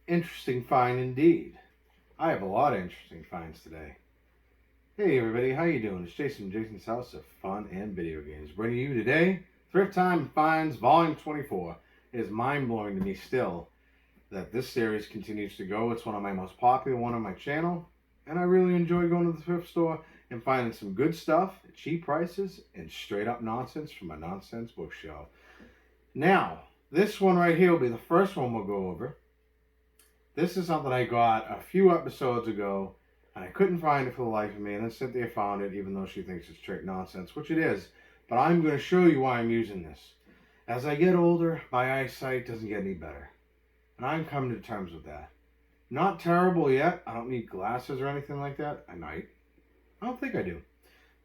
Interesting find indeed. I have a lot of interesting finds today. Hey everybody, how you doing? It's Jason from Jason's House of Fun and Video Games. Bringing you today, Thrift Time Finds Volume 24. It is mind-blowing to me still that this series continues to go. It's one of my most popular one on my channel, and I really enjoy going to the thrift store and finding some good stuff at cheap prices and straight up nonsense from a nonsense bookshelf. Now, this one right here will be the first one we'll go over. This is something I got a few episodes ago, and I couldn't find it for the life of me, and then Cynthia found it, even though she thinks it's straight nonsense, which it is. But I'm going to show you why I'm using this. As I get older, my eyesight doesn't get any better, and I'm coming to terms with that. Not terrible yet. I don't need glasses or anything like that. I might. I don't think I do.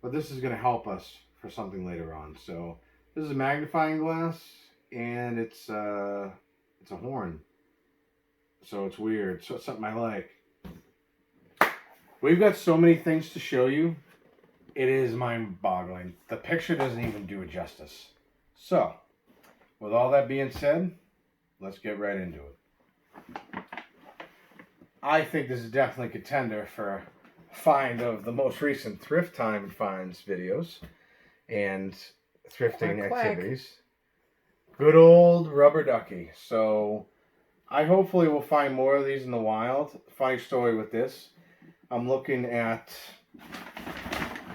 But this is going to help us for something later on. So this is a magnifying glass, and it's a horn. So it's weird. So it's something I like. We've got so many things to show you. It is mind-boggling. The picture doesn't even do it justice. So, with all that being said, let's get right into it. I think this is definitely a contender for a find of the most recent Thrift Time Finds videos and thrifting activities. Good old rubber ducky. So I hopefully will find more of these in the wild. Funny story with this. I'm looking at,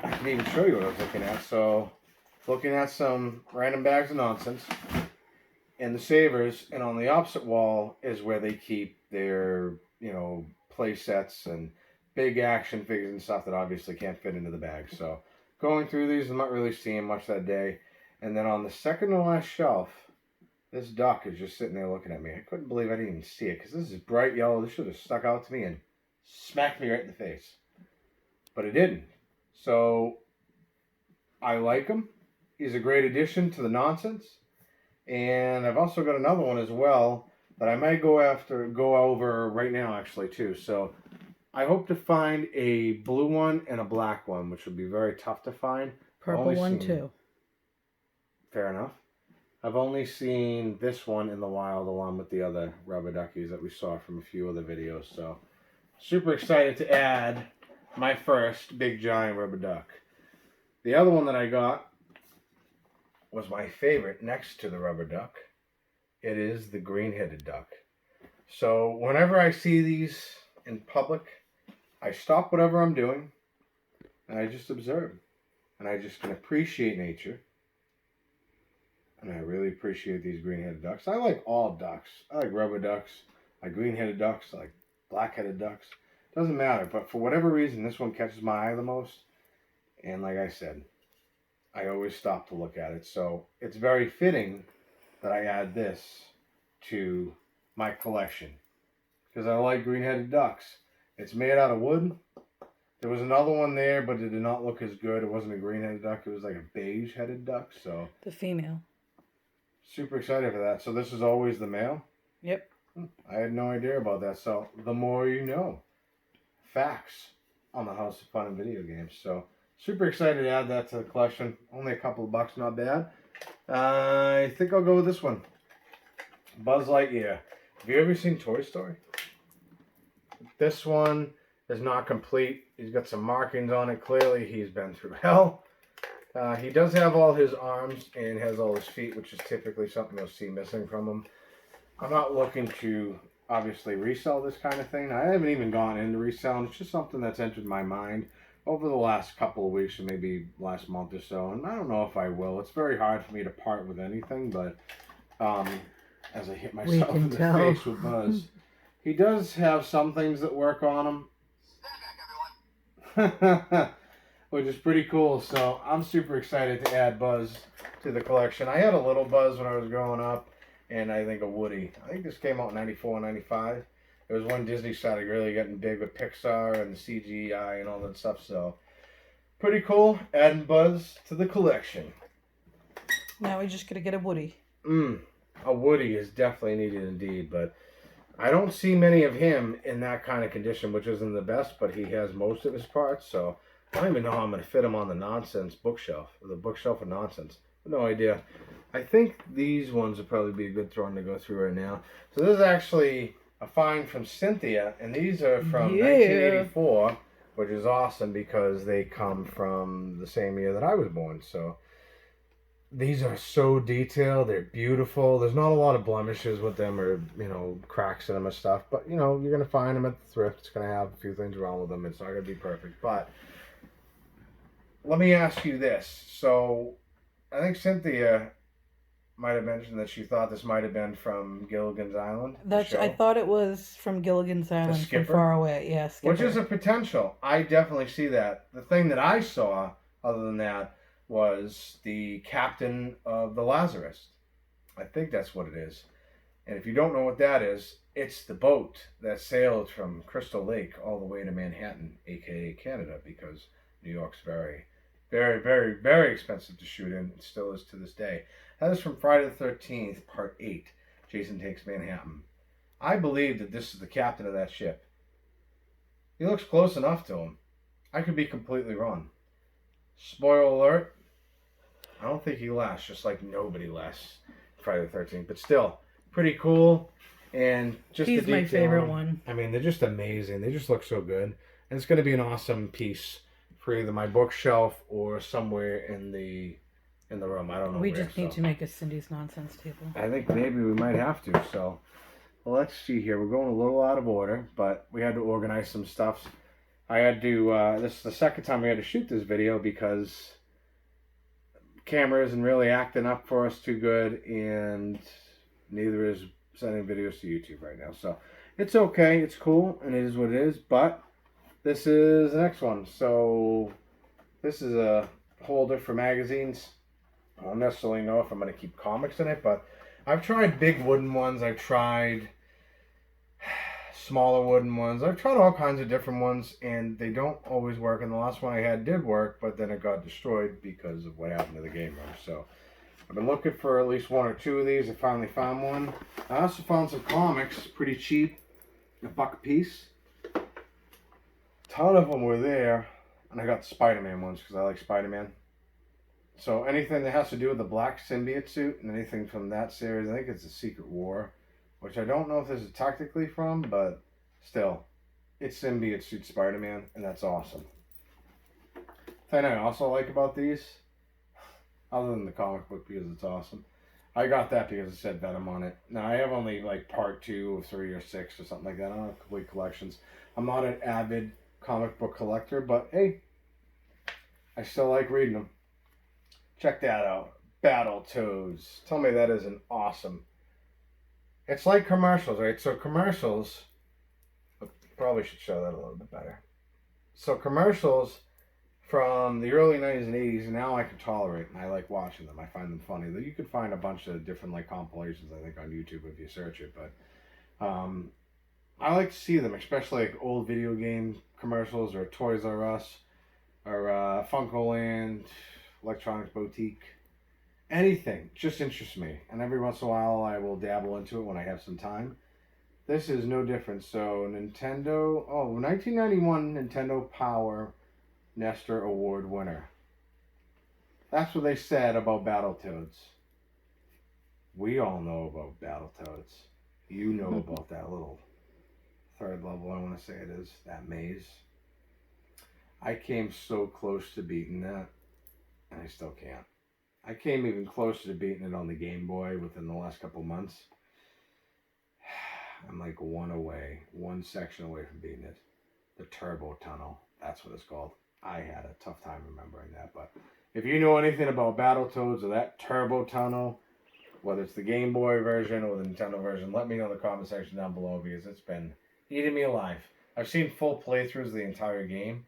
I can even show you what I was looking at. So looking at some random bags of nonsense and the savers, and on the opposite wall is where they keep their, play sets and big action figures and stuff that obviously can't fit into the bag. So going through these, I'm not really seeing much that day. And then on the second to last shelf, this duck is just sitting there looking at me. I couldn't believe I didn't even see it, because this is bright yellow. This should have stuck out to me and smacked me right in the face. But it didn't. So I like him. He's a great addition to the nonsense. And I've also got another one as well that I might go over right now actually too. So I hope to find a blue one and a black one, which would be very tough to find. Purple one too. Fair enough. I've only seen this one in the wild along with the other rubber duckies that we saw from a few other videos. So super excited to add my first big giant rubber duck. The other one that I got was my favorite next to the rubber duck. It is the green-headed duck. So whenever I see these in public, I stop whatever I'm doing and I just observe. And I just can appreciate nature. And I really appreciate these green-headed ducks. I like all ducks. I like rubber ducks. I like green-headed ducks. I like black-headed ducks. Doesn't matter. But for whatever reason, this one catches my eye the most. And like I said, I always stop to look at it. So it's very fitting that I add this to my collection, because I like green-headed ducks. It's made out of wood. There was another one there, but it did not look as good. It wasn't a green-headed duck. It was like a beige-headed duck. So the female. Super excited for that. So this is always the male? Yep. I had no idea about that. So the more you know. Facts on the House of Fun and Video Games. So super excited to add that to the collection. Only a couple of bucks, not bad. I think I'll go with this one. Buzz Lightyear. Have you ever seen Toy Story? This one is not complete. He's got some markings on it. Clearly he's been through hell. He does have all his arms and has all his feet, which is typically something you'll see missing from him. I'm not looking to obviously resell this kind of thing. I haven't even gone into reselling. It's just something that's entered my mind over the last couple of weeks, or maybe last month or so, and I don't know if I will. It's very hard for me to part with anything, but as I hit myself in the face with Buzz, he does have some things that work on him, which is pretty cool. So I'm super excited to add Buzz to the collection. I had a little Buzz when I was growing up, and I think a Woody. I think this came out in 94, 95. It was when Disney started really getting big with Pixar and the CGI and all that stuff. So pretty cool. Adding Buzz to the collection. Now we just got to get a Woody. A Woody is definitely needed indeed, but I don't see many of him in that kind of condition, which isn't the best, but he has most of his parts. So I don't even know how I'm going to fit him on the nonsense bookshelf, or the bookshelf of nonsense. No idea. I think these ones would probably be a good one to go through right now. So this is actually a find from Cynthia, and these are from Yeah. 1984, which is awesome because they come from the same year that I was born. So these are so detailed. They're beautiful. There's not a lot of blemishes with them or, cracks in them and stuff. But, you're going to find them at the thrift. It's going to have a few things wrong with them. It's not going to be perfect. But let me ask you this. So I think Cynthia might have mentioned that she thought this might have been from Gilligan's Island. I thought it was from Gilligan's Island, from Skipper? far away. Yeah, Skipper. Which is a potential. I definitely see that. The thing that I saw, other than that, was the captain of the Lazarus. I think that's what it is. And if you don't know what that is, it's the boat that sailed from Crystal Lake all the way to Manhattan, aka Canada, because New York's very, very, very, very expensive to shoot in. It still is to this day. That is from Friday the 13th, Part 8. Jason Takes Manhattan. I believe that this is the captain of that ship. He looks close enough to him. I could be completely wrong. Spoiler alert. I don't think he lasts, just like nobody lasts Friday the 13th. But still, pretty cool. And just He's the my detail. favorite one. I mean, they're just amazing. They just look so good. And it's going to be an awesome piece for either my bookshelf or somewhere in the room. I don't know. We just need to make a Cindy's Nonsense table. I think maybe we might have to. So, well, let's see here. We're going a little out of order, but we had to organize some stuff. I had to, this is the second time we had to shoot this video because camera isn't really acting up for us too good, and neither is sending videos to YouTube right now. So it's okay, it's cool, and it is what it is. But this is the next one. So this is a holder for magazines. I don't necessarily know if I'm going to keep comics in it, but I've tried big wooden ones. I've tried smaller wooden ones. I've tried all kinds of different ones, and they don't always work. And the last one I had did work, but then it got destroyed because of what happened to the game room. So I've been looking for at least one or two of these. I finally found one. I also found some comics, pretty cheap, $1 a piece. A ton of them were there, and I got the Spider-Man ones because I like Spider-Man. So anything that has to do with the black symbiote suit and anything from that series, I think it's a Secret War, which I don't know if this is technically from, but still, it's symbiote suit Spider-Man, and that's awesome. Thing I also like about these, other than the comic book because it's awesome, I got that because it said Venom on it. Now I have only like part 2 or 3 or 6 or something like that. I don't have complete collections. I'm not an avid comic book collector, but hey, I still like reading them. Check that out. Battletoads. Tell me that isn't awesome. It's like commercials, right? So commercials, probably should show that a little bit better. So commercials from the early 90s and 80s, now I can tolerate, and I like watching them. I find them funny. You could find a bunch of different like compilations, I think, on YouTube if you search it. But I like to see them, especially like old video game commercials or Toys R Us or Funkoland, Electronics Boutique. Anything just interests me, and every once in a while I will dabble into it when I have some time. This is no different. So Nintendo, 1991 Nintendo Power Nestor Award winner. That's what they said about Battletoads. We all know about Battletoads. You know about that little third level, I want to say it is, that maze. I came so close to beating that, and I still can't. I came even closer to beating it on the Game Boy within the last couple months. I'm like one section away from beating it. The Turbo Tunnel, that's what it's called. I had a tough time remembering that, but if you know anything about Battletoads or that Turbo Tunnel, whether it's the Game Boy version or the Nintendo version, let me know in the comment section down below because it's been eating me alive. I've seen full playthroughs of the entire game.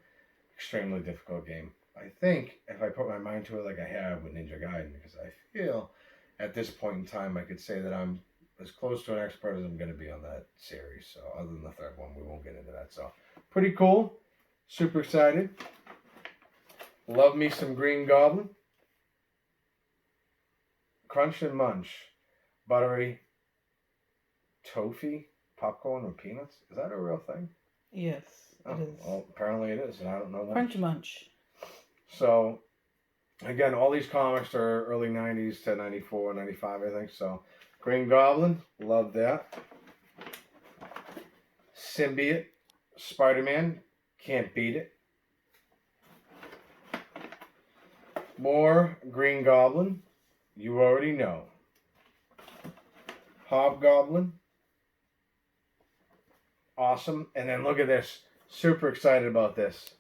Extremely difficult game. I think if I put my mind to it like I have with Ninja Gaiden, because I feel at this point in time I could say that I'm as close to an expert as I'm going to be on that series. So other than the third one, we won't get into that. So pretty cool. Super excited. Love me some Green Goblin. Crunch and Munch. Buttery toffee, popcorn, and peanuts. Is that a real thing? Yes, it is. Well, apparently it is, and I don't know that. Crunch Munch. So, Again, all these comics are early 90s to 94, 95, I think. So, Green Goblin, love that. Symbiote, Spider-Man, can't beat it. More Green Goblin, you already know. Hobgoblin, awesome. And then look at this, super excited about this.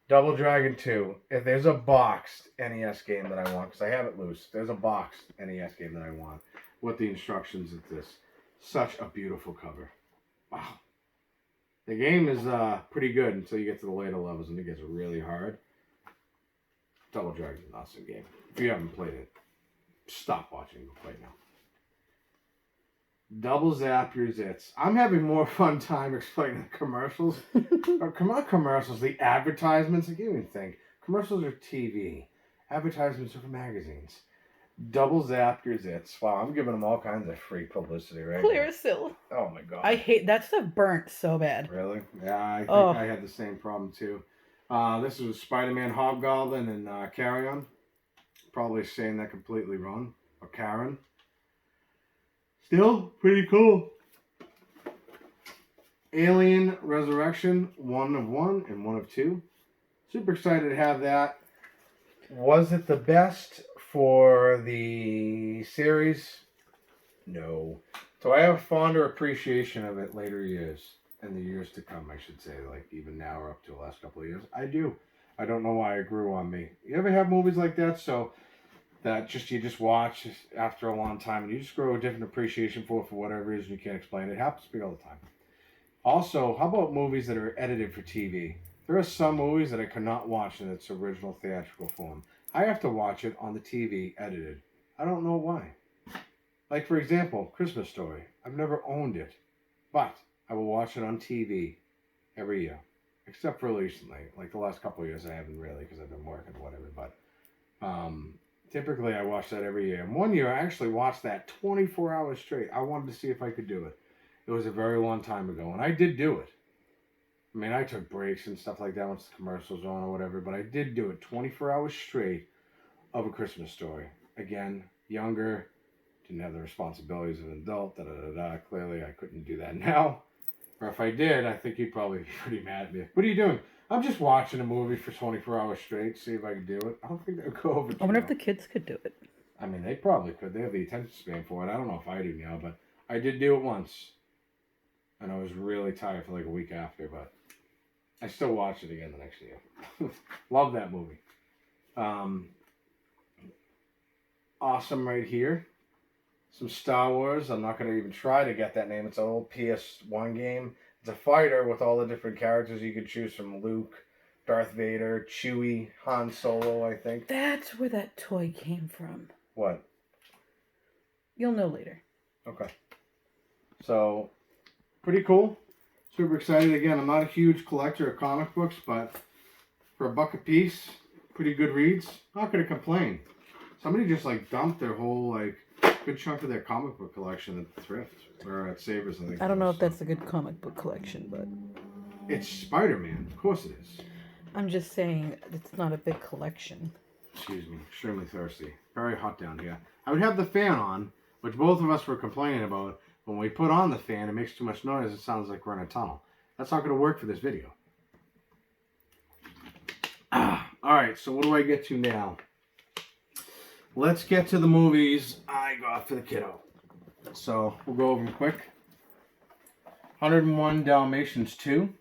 Double Dragon 2. If there's a boxed NES game that I want, because I have it loose, there's a boxed NES game that I want with the instructions of this. Such a beautiful cover. Wow. The game is pretty good until you get to the later levels and it gets really hard. Double Dragon is an awesome game. If you haven't played it, stop watching right now. Double zap your zits. I'm having more fun time explaining the commercials. Or not commercials, the advertisements. I can't even think. Commercials are TV. Advertisements are for magazines. Double zap your zits. Wow, I'm giving them all kinds of free publicity right Clear now. as sill. Oh my god. I hate that stuff. Burnt so bad. Really? Yeah, I think Oh. I had the same problem too. This was Spider-Man, Hobgoblin, and Carrion. Probably saying that completely wrong. Or Karen. Still pretty cool. Alien Resurrection, 1 of 1 and 1 of 2. Super excited to have that. Was it the best for the series? No. So I have a fonder appreciation of it later years. In the years to come, I should say. Like even now or up to the last couple of years. I do. I don't know why it grew on me. You ever have movies like that? So that you just watch after a long time and you just grow a different appreciation for whatever reason you can't explain. It happens to me all the time. Also, how about movies that are edited for TV? There are some movies that I cannot watch in its original theatrical form. I have to watch it on the TV edited. I don't know why. Like, for example, Christmas Story. I've never owned it, but I will watch it on TV every year. Except for recently. Like the last couple of years I haven't really because I've been working or whatever. But typically I watch that every year. And one year I actually watched that 24 hours straight. I wanted to see if I could do it. It was a very long time ago. And I did do it. I mean, I took breaks and stuff like that once the commercials on or whatever. But I did do it 24 hours straight of A Christmas Story. Again, younger. Didn't have the responsibilities of an adult. Clearly I couldn't do that now. Or if I did, I think you'd probably be pretty mad at me. What are you doing? I'm just watching a movie for 24 hours straight, see if I can do it. I don't think that would go over too I wonder if well. the kids could do it. I mean, they probably could. They have the attention span for it. I don't know if I do now, but I did do it once. And I was really tired for like a week after, but I still watched it again the next year. Love that movie. Awesome right here. Some Star Wars. I'm not going to even try to get that name. It's an old PS1 game. It's a fighter with all the different characters you could choose from. Luke, Darth Vader, Chewie, Han Solo, I think. That's where that toy came from. What? You'll know later. Okay. So, pretty cool. Super excited. Again, I'm not a huge collector of comic books, but for $1 a piece, pretty good reads. Not going to complain. Somebody just like dumped their whole good chunk of their comic book collection at Thrift or at Savers, I think. I don't know if that's a good comic book collection, but It's Spider-Man. Of course it is. I'm just saying it's not a big collection. Excuse me. Extremely thirsty. Very hot down here. I would have the fan on, which both of us were complaining about. When we put on the fan, it makes too much noise. It sounds like we're in a tunnel. That's not going to work for this video. Alright, so what do I get to now? Let's get to the movies I got for the kiddo. So, we'll go over them quick. 101 Dalmatians 2.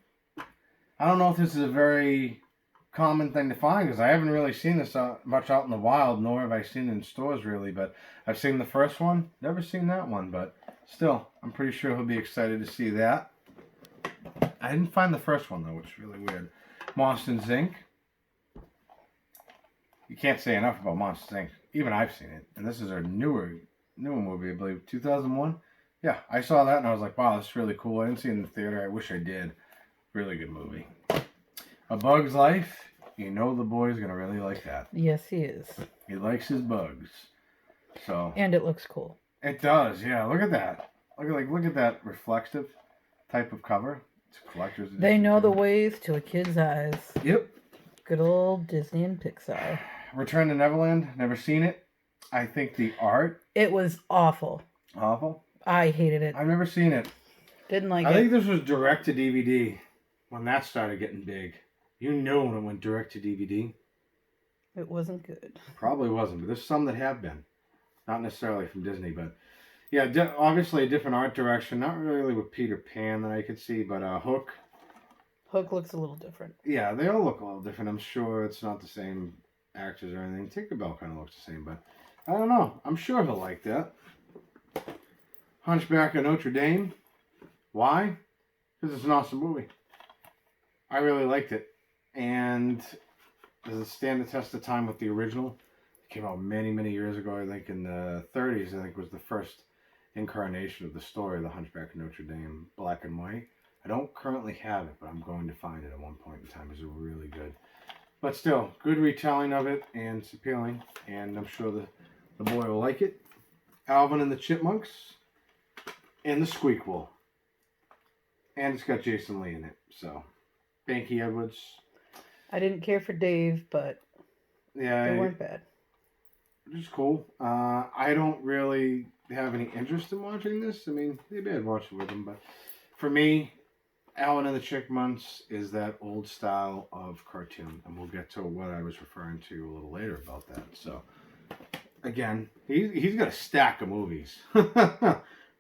I don't know if this is a very common thing to find, because I haven't really seen this much out in the wild, nor have I seen it in stores really, but I've seen the first one. Never seen that one, but still, I'm pretty sure he'll be excited to see that. I didn't find the first one, though, which is really weird. Monsters, Inc. You can't say enough about Monsters, Inc. Even I've seen it. And this is a newer movie, I believe. 2001? Yeah, I saw that and I was like, wow, that's really cool. I didn't see it in the theater. I wish I did. Really good movie. A Bug's Life. You know the boy's going to really like that. Yes, he is. He likes his bugs. So. And it looks cool. It does, yeah. Look at that. Look at that reflective type of cover. It's a collector's edition. They know the ways to a kid's eyes. Yep. Good old Disney and Pixar. Return to Neverland. Never seen it. I think the art It was awful. awful. I hated it. I've never seen it. Didn't like I it. think this was direct to DVD when that started getting big. You know when it went direct to DVD. It wasn't good. Probably wasn't, but there's some that have been. Not necessarily from Disney, but yeah, obviously a different art direction. Not really with Peter Pan that I could see, but Hook. Hook looks a little different. Yeah, they all look a little different. I'm sure it's not the same actors or anything. Tinkerbell kind of looks the same, but I don't know. I'm sure he'll like that. Hunchback of Notre Dame. Why? Because it's an awesome movie. I really liked it. And does it stand the test of time with the original? It came out many, many years ago. I think in the 30s, I think was the first incarnation of the story, The Hunchback of Notre Dame, black and white. I don't currently have it, but I'm going to find it at one point in time. It's really good. But still, good retelling of it, and it's appealing, and I'm sure the boy will like it. Alvin and the Chipmunks, and the Squeakquel. And it's got Jason Lee in it, so. Banky Edwards. I didn't care for Dave, but Yeah, they weren't bad. Which is cool. I don't really have any interest in watching this. I mean, maybe I'd watch it with them, but for me, Alvin and the Chipmunks is that old style of cartoon, and we'll get to what I was referring to a little later about that. So, again, he's got a stack of movies.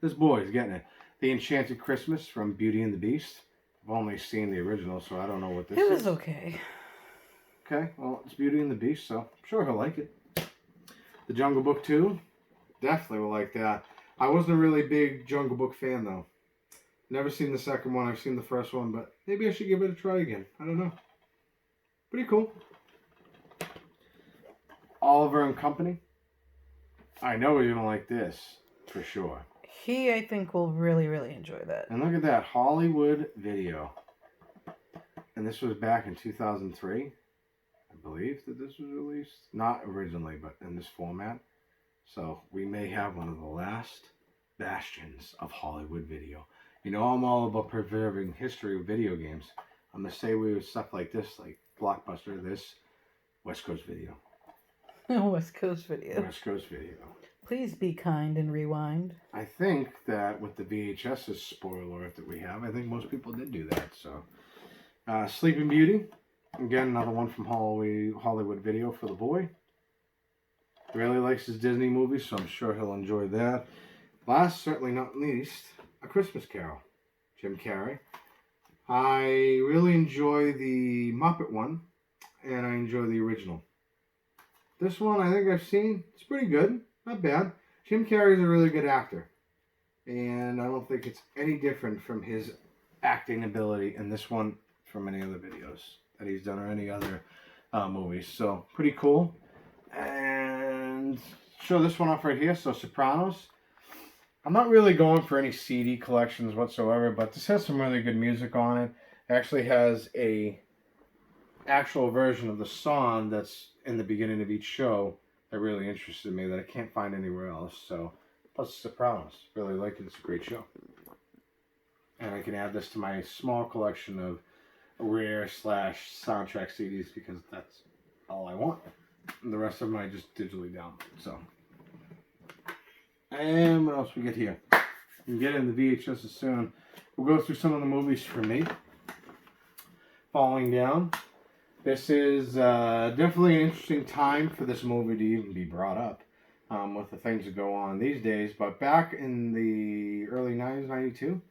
This boy's getting it. The Enchanted Christmas from Beauty and the Beast. I've only seen the original, so I don't know what this is. It was okay. Okay, well, it's Beauty and the Beast, so I'm sure he'll like it. The Jungle Book 2, definitely will like that. I wasn't a really big Jungle Book fan, though. Never seen the second one. I've seen the first one, but maybe I should give it a try again. I don't know. Pretty cool. Oliver and Company. I know he's going to like this, for sure. He, I think, will really, really enjoy that. And look at that, Hollywood Video. And this was back in 2003. I believe that this was released. Not originally, but in this format. So we may have one of the last bastions of Hollywood Video. You know, I'm all about preserving history of video games. I'm going to say we with stuff like this, like Blockbuster, this, West Coast Video. West Coast Video. West Coast Video. Please be kind and rewind. I think that with the VHS's spoiler alert that we have, I think most people did do that. So, Sleeping Beauty. Again, another one from Hollywood Video for the boy. Really likes his Disney movies, so I'm sure he'll enjoy that. Last, certainly not least, A Christmas Carol. Jim Carrey. I really enjoy the Muppet one, and I enjoy the original. This one I think I've seen. It's pretty good. Not bad. Jim Carrey's a really good actor. And I don't think it's any different from his acting ability in this one from any other videos that he's done or any other movies. So, pretty cool. And show this one off right here. So, Sopranos. I'm not really going for any CD collections whatsoever, but this has some really good music on it. It actually has a actual version of the song that's in the beginning of each show that really interested me that I can't find anywhere else. So, plus Sopranos. Really like it. It's a great show. And I can add this to my small collection of rare / soundtrack CDs because that's all I want. And the rest of them I just digitally download. So, and what else we get here? We can get in the VHS soon. We'll go through some of the movies for me. Falling Down. This is definitely an interesting time for this movie to even be brought up with the things that go on these days. But back in the early 90s, 92,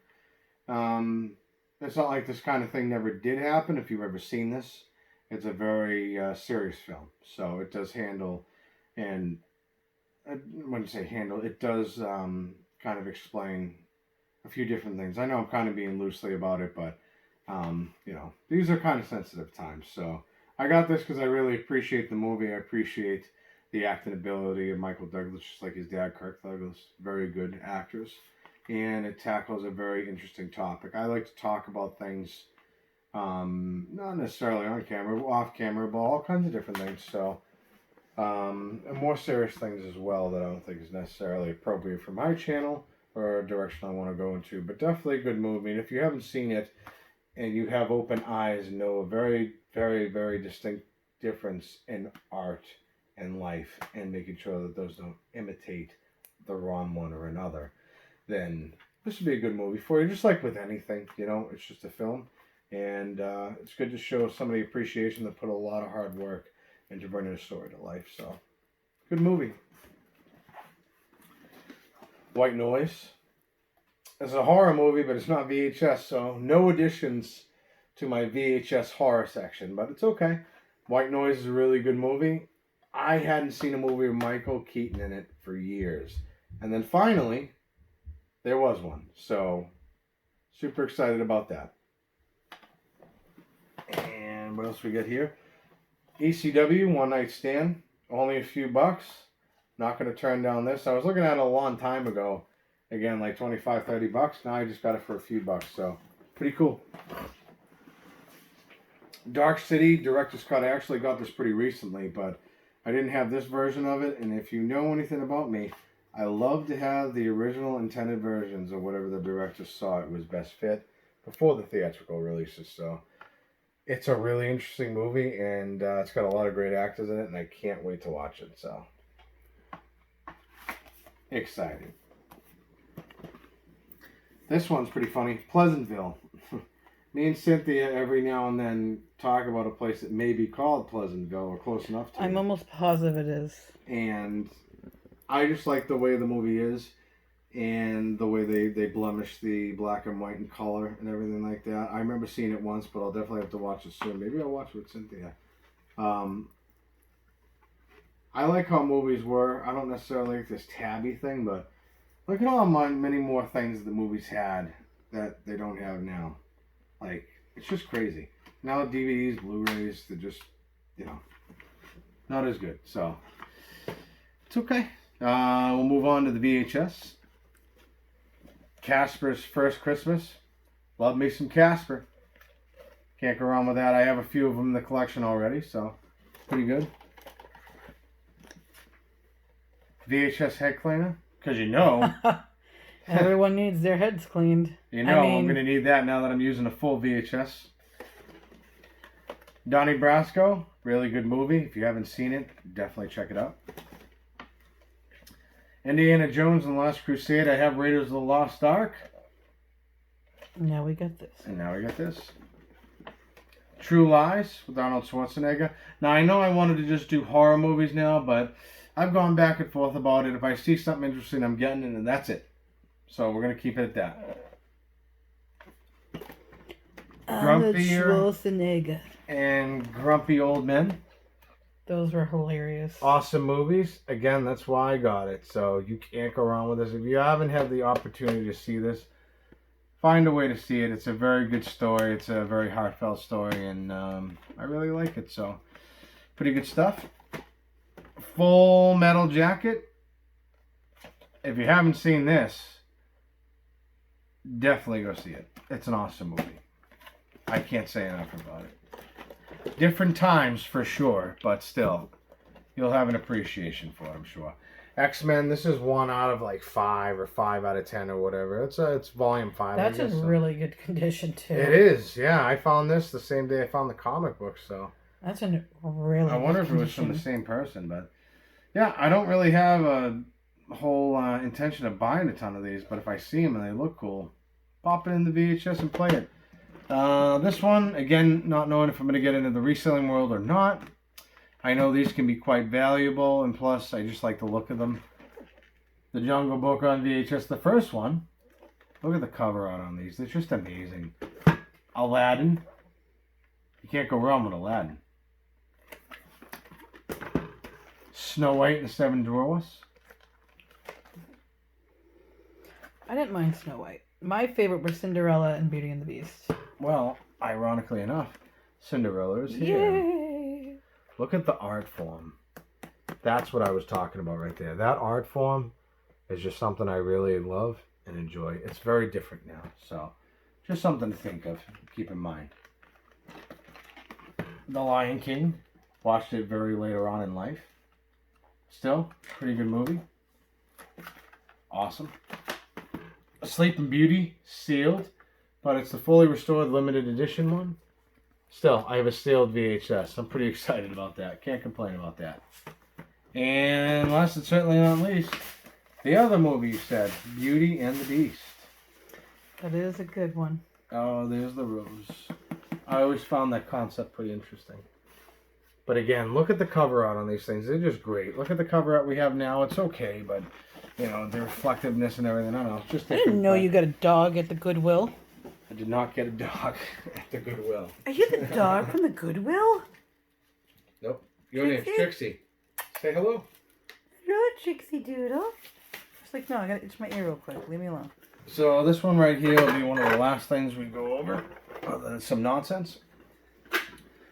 it's not like this kind of thing never did happen. If you've ever seen this, it's a very serious film. So it does handle, and when you say handle, it does kind of explain a few different things. I know I'm kind of being loosely about it, but you know, these are kind of sensitive times. So I got this because I really appreciate the movie. I appreciate the acting ability of Michael Douglas, just like his dad, Kirk Douglas. Very good actors. And it tackles a very interesting topic. I like to talk about things, not necessarily on camera, but off camera, but all kinds of different things. So, and more serious things as well that I don't think is necessarily appropriate for my channel or a direction I want to go into. But definitely a good movie. And if you haven't seen it, and you have open eyes and know a very, very, very distinct difference in art in life and making sure that those don't imitate the wrong one or another, then this would be a good movie for you. Just like with anything, you know, it's just a film. And it's good to show somebody appreciation that put a lot of hard work into bringing a story to life. So, good movie. White Noise. It's a horror movie, but it's not VHS, so no additions to my VHS horror section, but it's okay. White Noise is a really good movie. I hadn't seen a movie with Michael Keaton in it for years. And then finally, there was one. So, super excited about that. And what else we got here? ECW, One Night Stand. Only a few bucks. Not going to turn down this. I was looking at it a long time ago. Again, like 25, 30 bucks. Now I just got it for a few bucks. So, pretty cool. Dark City, Director's Cut. I actually got this pretty recently, but I didn't have this version of it. And if you know anything about me, I love to have the original intended versions of whatever the director saw it was best fit before the theatrical releases. So, it's a really interesting movie, and it's got a lot of great actors in it, and I can't wait to watch it. So, exciting. This one's pretty funny. Pleasantville. Me and Cynthia every now and then talk about a place that may be called Pleasantville or close enough to I'm it. almost positive it is. And I just like the way the movie is and the way they blemish the black and white and color and everything like that. I remember seeing it once, but I'll definitely have to watch it soon. Maybe I'll watch it with Cynthia. I like how movies were. I don't necessarily like this tabby thing, but look at all many more things that movies had that they don't have now. Like, it's just crazy. Now DVDs, Blu-rays, they're just, you know, not as good. So, it's okay. We'll move on to the VHS. Casper's First Christmas. Love me some Casper. Can't go wrong with that. I have a few of them in the collection already, so pretty good. VHS head cleaner. Because you know... Everyone needs their heads cleaned. You know, I'm going to need that now that I'm using a full VHS. Donnie Brasco, really good movie. If you haven't seen it, definitely check it out. Indiana Jones and the Last Crusade. I have Raiders of the Lost Ark. Now we got this. And now we got this. True Lies with Arnold Schwarzenegger. Now, I know I wanted to just do horror movies now, but I've gone back and forth about it. If I see something interesting, I'm getting it, and that's it. So we're going to keep it at that. Arnold Grumpier Schwarzenegger. and Grumpy Old Men. Those were hilarious. Awesome movies. Again, that's why I got it. So you can't go wrong with this. If you haven't had the opportunity to see this, find a way to see it. It's a very good story. It's a very heartfelt story, and I really like it. So, pretty good stuff. Full Metal Jacket. If you haven't seen this, definitely go see it. It's an awesome movie. I can't say enough about it. Different times for sure, but still, you'll have an appreciation for it, I'm sure. X-Men, this is 1 out of like 5 or 5 out of 10 or whatever. It's volume 5. That's I guess, in really good condition too. It is, yeah. I found this the same day I found the comic book, so. That's in really I wonder if it was from the same person, but yeah, I don't really have a whole intention of buying a ton of these, but if I see them and they look cool, pop it in the VHS and play it. This one, again, not knowing if I'm going to get into the reselling world or not. I know these can be quite valuable, and plus, I just like the look of them. The Jungle Book on VHS, the first one. Look at the cover art on these. It's just amazing. Aladdin. You can't go wrong with Aladdin. Snow White and the Seven Dwarfs. I didn't mind Snow White. My favorite were Cinderella and Beauty and the Beast. Well, ironically enough, Cinderella is here. Yay! Look at the art form. That's what I was talking about right there. That art form is just something I really love and enjoy. It's very different now, so just something to think of, keep in mind. The Lion King. Watched it very later on in life. Still, pretty good movie. Awesome. Sleeping Beauty, sealed, but it's the fully restored limited edition one. Still, I have a sealed VHS. I'm pretty excited about that. Can't complain about that. And last and certainly not least, the other movie you said, Beauty and the Beast. That is a good one. Oh, there's the rose. I always found that concept pretty interesting. But again, look at the cover art on these things. They're just great. Look at the cover art we have now. It's okay, but, you know, the reflectiveness and everything. I don't know. It's just I didn't know you got a dog at the Goodwill. I did not get a dog at the Goodwill. Are you the dog from the Goodwill? Nope. Your name's Trixie. Say hello. Hello, Trixie Doodle. It's like, no, I gotta itch my ear real quick. Leave me alone. So this one right here will be one of the last things we go over. Other than some nonsense.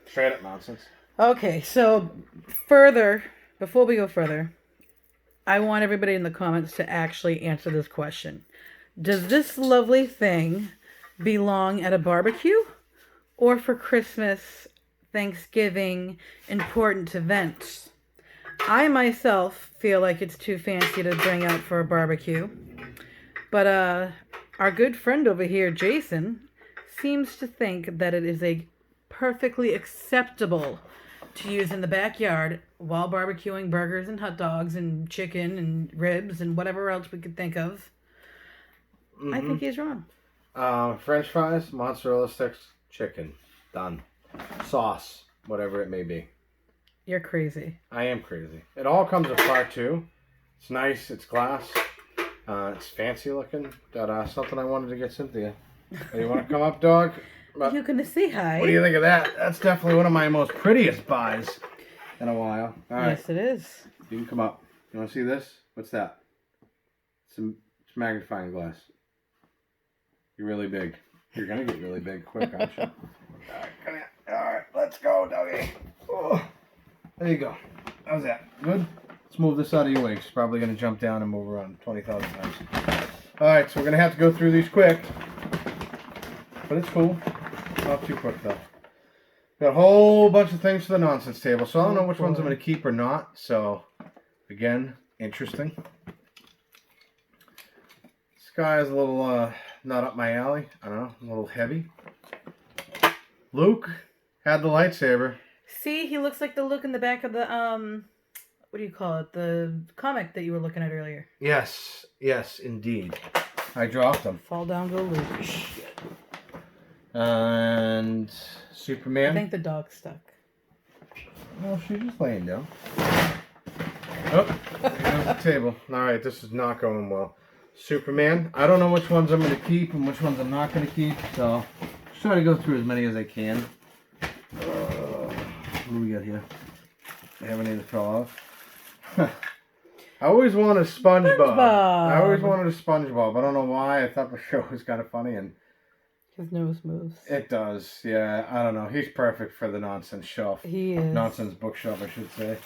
Straight up nonsense. Okay, so before we go further, I want everybody in the comments to actually answer this question. Does this lovely thing belong at a barbecue or for Christmas, Thanksgiving, important events? I myself feel like it's too fancy to bring out for a barbecue. But our good friend over here, Jason, seems to think that it is a perfectly acceptable to use in the backyard while barbecuing burgers and hot dogs and chicken and ribs and whatever else we could think of. Mm-hmm. I think he's wrong. French fries, mozzarella sticks, chicken. Done. Sauce, whatever it may be. You're crazy. I am crazy. It all comes apart too. It's nice. It's glass. It's fancy looking. Got something I wanted to get Cynthia. Hey, you want to come up, dog? You're going to say hi. What do you think of that? That's definitely one of my most prettiest buys in a while. All right. Yes, it is. You can come up. You want to see this? What's that? It's magnifying glass. You're really big. You're going to get really big quick, aren't you? All right, come here. All right, let's go, doggy. Oh, there you go. How's that? Good? Let's move this out of your way. It's probably going to jump down and move around 20,000 times. All right, so we're going to have to go through these quick. But it's cool. Not too quick, though. Got a whole bunch of things for the nonsense table. So I don't know which ones I'm going to keep or not. So, again, interesting. This guy is a little not up my alley. I don't know. A little heavy. Luke had the lightsaber. See, he looks like the Luke in the back of the, what do you call it? The comic that you were looking at earlier. Yes. Yes, indeed. I dropped him. Fall down, go Luke. And Superman. I think the dog's stuck. Well, she's just laying down. Oh, there goes the table. Alright, this is not going well. Superman. I don't know which ones I'm going to keep and which ones I'm not going to keep, so just try to go through as many as I can. What do we got here? I have any to throw off. I always wanted a SpongeBob. I always wanted a SpongeBob. I don't know why. I thought the show was kind of funny and his nose moves. It does, yeah. I don't know. He's perfect for the nonsense shelf. He is. Nonsense bookshelf, I should say.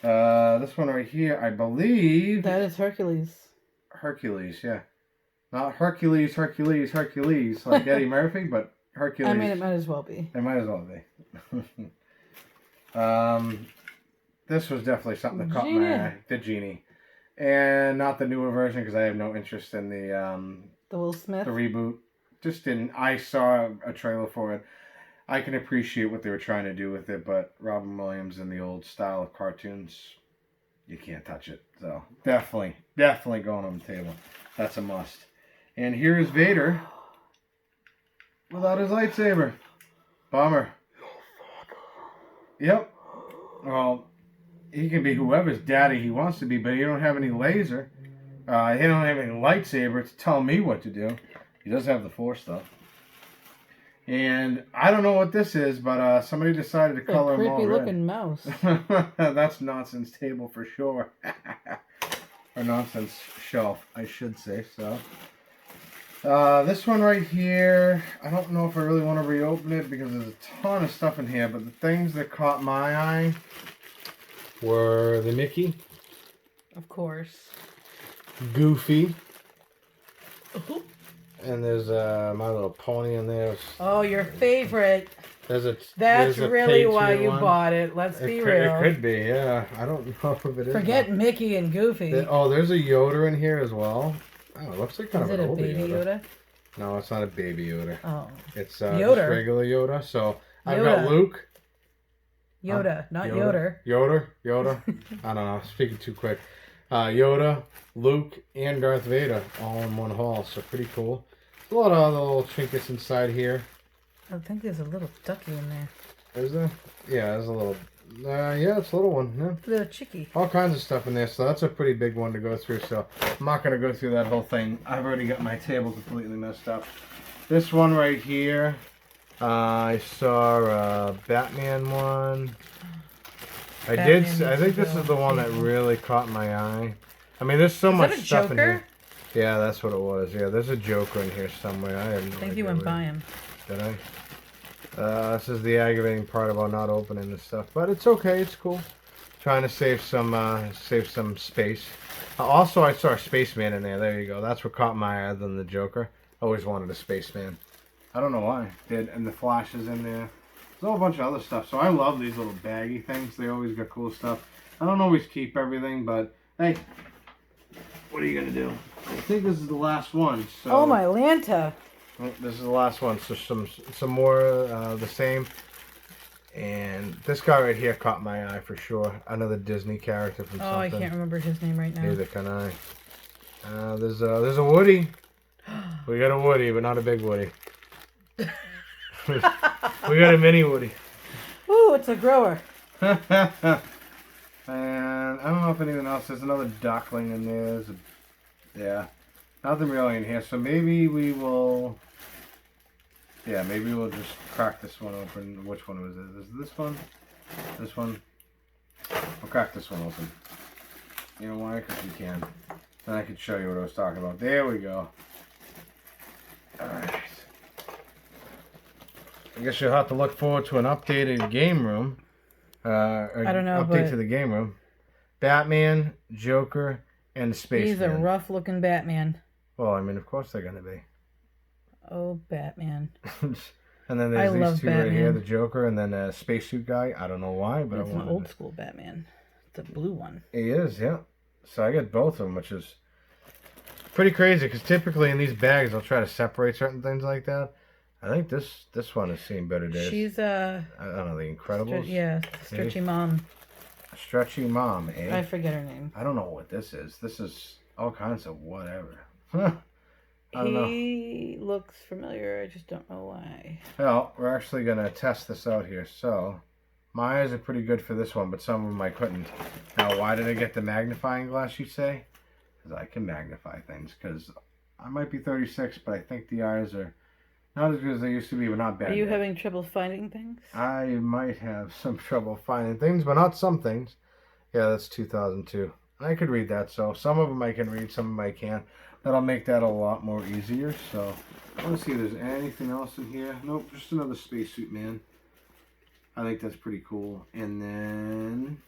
This one right here, I believe. That is Hercules. Hercules, yeah. Not Hercules, like Eddie Murphy, but Hercules. I mean, it might as well be. It might as well be. This was definitely something that caught my eye. The Genie. And not the newer version, because I have no interest in the Will Smith? The reboot. Just didn't. I saw a trailer for it. I can appreciate what they were trying to do with it, but Robin Williams and the old style of cartoons, you can't touch it. So definitely going on the table. That's a must. And here's Vader without his lightsaber. Bummer. Yep. Well, he can be whoever's daddy he wants to be, but he don't have any laser. He don't have any lightsaber to tell me what to do. He does have the Force, though. And I don't know what this is, but somebody decided to color him all red. Creepy looking mouse. That's nonsense table for sure. Or nonsense shelf, I should say. So this one right here, I don't know if I really want to reopen it because there's a ton of stuff in here, but the things that caught my eye were the Mickey. Of course. Goofy. And there's My Little Pony in there. Oh, your favorite. That's there's really why you bought it. Let's be real. It could be, yeah. I don't know if it is. Forget Mickey and Goofy. There's a Yoda in here as well. Oh, it looks like kind of an older Yoda. Is it a baby Yoda? No, it's not a baby Yoda. Oh. It's Yoda. just regular Yoda. So I've got Luke. Yoda, not Yoder. Yoda. I don't know. Speaking too quick. Yoda, Luke, and Darth Vader all in one haul. So pretty cool. A lot of other little trinkets inside here. I think there's a little ducky in there. Is there? Yeah, there's a little. Yeah, it's a little one. Yeah. Little chickie. All kinds of stuff in there. So that's a pretty big one to go through. So I'm not going to go through that whole thing. I've already got my table completely messed up. This one right here. I saw a Batman one. I think this is the one that really caught my eye. I mean, there's so much stuff in here. Yeah, that's what it was. Yeah, there's a Joker in here somewhere. I have no idea. I think you went by him. Did I? This is the aggravating part about not opening this stuff, but it's okay. It's cool. Trying to save some space. Also, I saw a spaceman in there. There you go. That's what caught my eye other than the Joker. Always wanted a spaceman. I don't know why. And the Flash is in there. There's a whole bunch of other stuff. So I love these little baggy things. They always got cool stuff. I don't always keep everything, but hey, what are you gonna do? I think this is the last one. So. Oh my Lanta! This is the last one. So some more the same. And this guy right here caught my eye for sure. Another Disney character from something. Oh, I can't remember his name right now. Neither can I. There's a Woody. We got a Woody, but not a big Woody. We got a mini Woody. Ooh, it's a grower. And I don't know if anything else. There's another duckling in there. Yeah, nothing really in here. So maybe we will. Yeah, maybe we'll just crack this one open. Which one was it? Is it this one? This one? We'll crack this one open. You know why? Because we can. Then I can show you what I was talking about. There we go. Alright. I guess you'll have to look forward to an updated game room. I don't know. Update to the game room. Batman, Joker, and the Spaceman. He's a rough looking Batman. Well, I mean, of course they're going to be. Oh, Batman. And then there's these two right here, the Joker, and then a spacesuit guy. I don't know why, but it's an old school Batman. It's a blue one. He is, yeah. So I got both of them, which is pretty crazy, because typically in these bags, they'll try to separate certain things like that. I think this one has seen better days. She's I don't know, the Incredibles? Stretchy mom. Stretchy mom, eh? I forget her name. I don't know what this is. This is all kinds of whatever. I don't know. He looks familiar. I just don't know why. Well, we're actually going to test this out here. So, my eyes are pretty good for this one, but some of them I couldn't. Now, why did I get the magnifying glass, you say? Because I can magnify things. Because I might be 36, but I think the eyes are not as good as they used to be, but not bad. Are you having trouble finding things? I might have some trouble finding things, but not some things. Yeah, that's 2002. I could read that, so some of them I can read, some of them I can't. That'll make that a lot more easier. So, I want to see if there's anything else in here. Nope, just another spacesuit man. I think that's pretty cool. And then,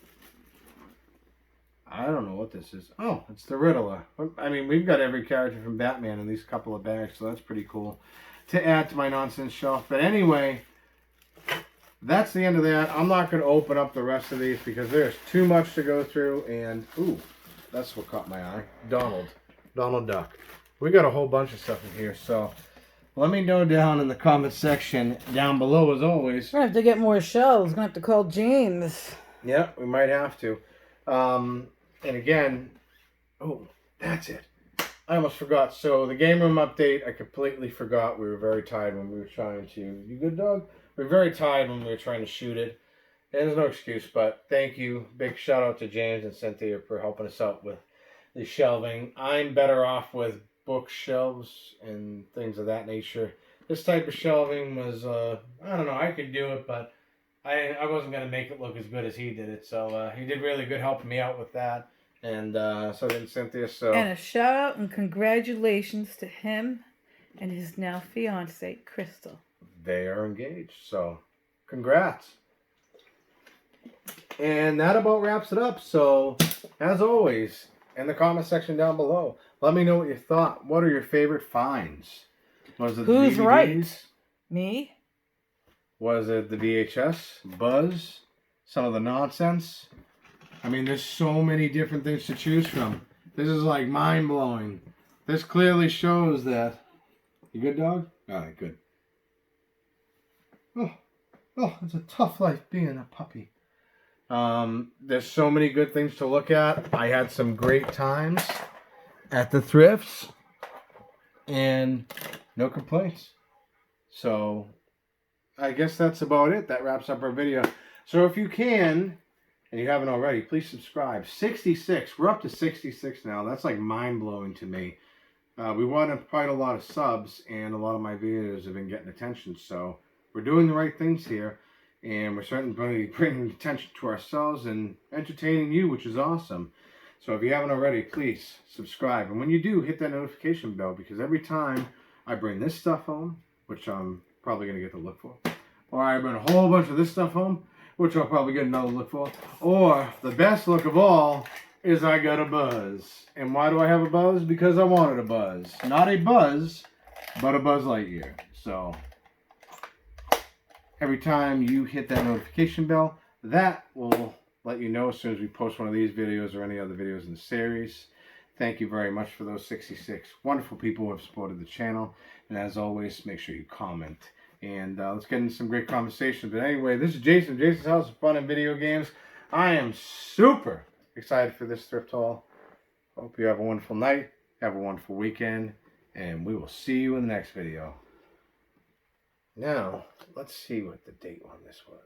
I don't know what this is. Oh, it's the Riddler. I mean, we've got every character from Batman in these couple of bags, so that's pretty cool to add to my nonsense shelf. But anyway, that's the end of that. I'm not going to open up the rest of these because there's too much to go through. And, ooh, that's what caught my eye. Donald Duck. We got a whole bunch of stuff in here, so let me know down in the comment section down below as always. We're going to have to get more shelves. We're going to have to call James. Yeah, we might have to. And again, oh, that's it. I almost forgot. So the game room update, I completely forgot. We were very tired when we were trying to... You good, dog? We were very tired when we were trying to shoot it. And there's no excuse, but thank you. Big shout out to James and Cynthia for helping us out with the shelving. I'm better off with bookshelves and things of that nature. This type of shelving was, I don't know, I could do it, but I wasn't going to make it look as good as he did it. So he did really good helping me out with that. And so did Cynthia. So. And a shout out and congratulations to him and his now fiance, Crystal. They are engaged. So congrats. And that about wraps it up. So as always, in the comment section down below, let me know what you thought. What are your favorite finds? Was it Who's the DVDs? right? Me? Was it the VHS? Buzz? Some of the nonsense? I mean, there's so many different things to choose from. This is like mind-blowing. This clearly shows that... You good, dog? Alright, good. Oh, it's a tough life being a puppy. There's so many good things to look at. I had some great times at the thrifts and no complaints. So I guess that's about it. That wraps up our video. So if you can, and you haven't already, please subscribe. 66. We're up to 66 now. That's like mind-blowing to me. We wanted quite a lot of subs, and a lot of my videos have been getting attention. So we're doing the right things here, and we're certainly bringing attention to ourselves and entertaining you, which is awesome. So if you haven't already, please subscribe. And when you do, hit that notification bell, because every time I bring this stuff home, which I'm probably going to get the look for, or I bring a whole bunch of this stuff home, which I'll probably get another look for, or the best look of all is I got a buzz. And why do I have a buzz? Because I wanted a buzz. Not a buzz, but a Buzz Lightyear. So every time you hit that notification bell, that will let you know as soon as we post one of these videos or any other videos in the series. Thank you very much for those 66 wonderful people who have supported the channel. And as always, make sure you comment. And let's get into some great conversation. But anyway, this is Jason. Jason's House of Fun and Video Games. I am super excited for this thrift haul. Hope you have a wonderful night. Have a wonderful weekend. And we will see you in the next video. Now, let's see what the date on this was.